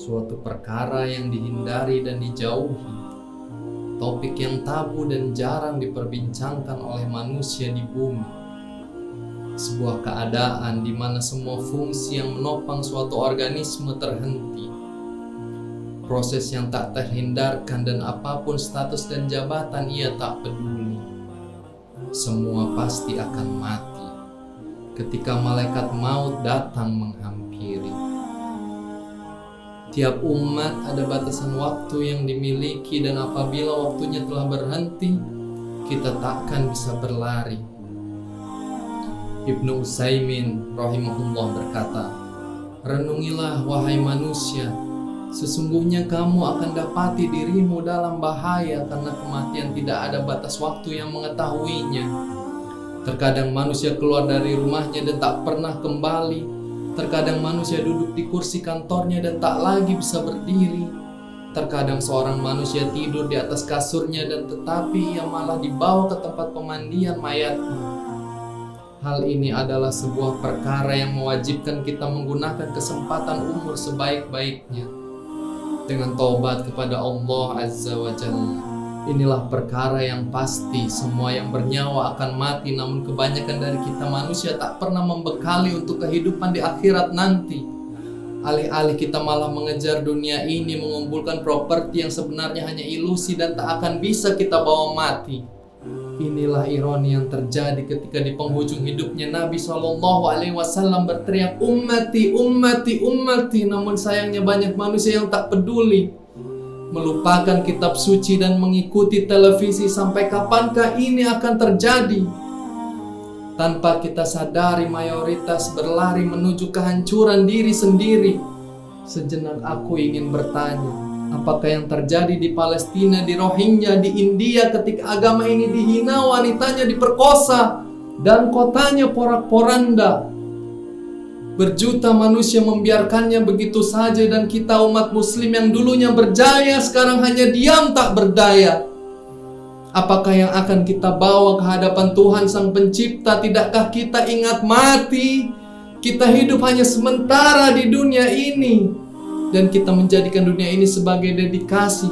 suatu perkara yang dihindari dan dijauhi, topik yang tabu dan jarang diperbincangkan oleh manusia di bumi. Sebuah keadaan di mana semua fungsi yang menopang suatu organisme terhenti. Proses yang tak terhindarkan dan apapun status dan jabatan ia tak peduli. Semua pasti akan mati ketika malaikat maut datang menghampiri. Tiap umat ada batasan waktu yang dimiliki dan apabila waktunya telah berhenti, kita takkan bisa berlari. Ibnu Utsaimin rahimahullah berkata, "Renungilah wahai manusia, sesungguhnya kamu akan dapati dirimu dalam bahaya karena kematian tidak ada batas waktu yang mengetahuinya. Terkadang manusia keluar dari rumahnya dan tak pernah kembali. Terkadang manusia duduk di kursi kantornya dan tak lagi bisa berdiri. Terkadang seorang manusia tidur di atas kasurnya dan tetapi ia malah dibawa ke tempat pemandian mayatnya. Hal ini adalah sebuah perkara yang mewajibkan kita menggunakan kesempatan umur sebaik-baiknya dengan taubat kepada Allah Azza wa Jalla. Inilah perkara yang pasti, semua yang bernyawa akan mati, namun kebanyakan dari kita manusia tak pernah membekali untuk kehidupan di akhirat nanti. Alih-alih kita malah mengejar dunia ini, mengumpulkan properti yang sebenarnya hanya ilusi dan tak akan bisa kita bawa mati. Inilah ironi yang terjadi ketika di penghujung hidupnya Nabi SAW berteriak, "Ummati, ummati, ummati." Namun sayangnya banyak manusia yang tak peduli, melupakan kitab suci dan mengikuti televisi. Sampai kapankah ini akan terjadi? Tanpa kita sadari mayoritas berlari menuju kehancuran diri sendiri. Sejenak aku ingin bertanya, apakah yang terjadi di Palestina, di Rohingya, di India ketika agama ini dihina, wanitanya diperkosa, dan kotanya porak-poranda? Berjuta manusia membiarkannya begitu saja dan kita umat muslim yang dulunya berjaya sekarang hanya diam tak berdaya. Apakah yang akan kita bawa ke hadapan Tuhan Sang Pencipta? Tidakkah kita ingat mati? Kita hidup hanya sementara di dunia ini dan kita menjadikan dunia ini sebagai dedikasi.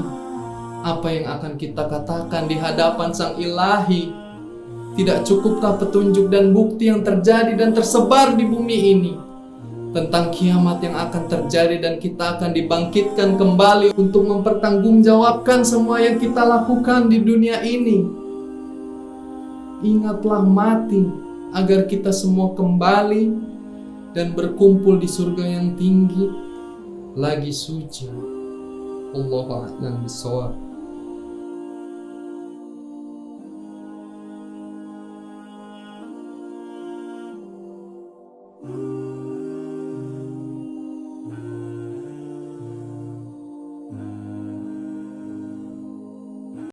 Apa yang akan kita katakan di hadapan Sang Ilahi? Tidak cukupkah petunjuk dan bukti yang terjadi dan tersebar di bumi ini tentang kiamat yang akan terjadi dan kita akan dibangkitkan kembali untuk mempertanggungjawabkan semua yang kita lakukan di dunia ini? Ingatlah mati agar kita semua kembali dan berkumpul di surga yang tinggi lagi suci. Allahu a'lam bishawab.